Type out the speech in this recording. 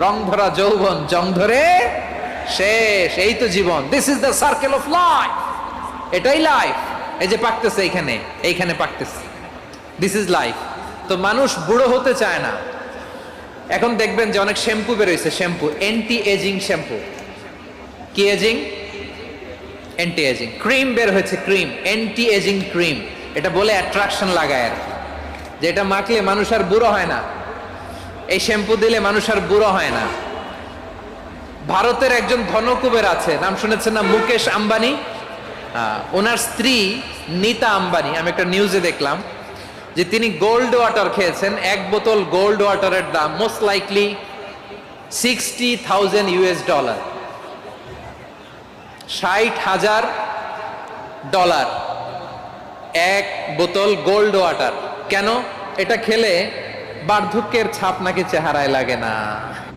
রং ধরা যৌবন জং ধরে শেষ, এই তো জীবন। This is the circle of life, এটাই লাইফ। এই যে পাকতেছে এইখানে, এইখানে পাকতেছে, দিস ইজ লাইফ। তো মানুষ বুড়ো হতে চায় না। এখন দেখবেন যে অনেক শ্যাম্পু বেরোইছে, শ্যাম্পু অ্যান্টি এজিং শ্যাম্পু। কি এজিং? Anti ageing. ক্রিম বের হয়েছে, ক্রিম অ্যান্টি এজিং ক্রিম। এটা বলে অ্যাট্রাকশন লাগায় আর কি, যে এটা মাখলে মানুষ আর বুড়ো হয় না, এই শ্যাম্পু দিলে মানুষ আর বুড়ো হয় না। ভারতের একজন ধনকুবের আছে, নাম শুনেছেন না? মুকেশ আম্বানি। ওনার স্ত্রী নীতা আম্বানি, আমি একটা নিউজে দেখলাম যে তিনি গোল্ড ওয়াটার খেয়েছেন। এক বোতল গোল্ড ওয়াটারের দাম মোস্ট লাইকলি $60,000, $60,000 এক বোতল গোল্ড ওয়াটার। কেন? এটা খেলে বার্ধক্যের ছাপ নাকি চেহারায় লাগে না।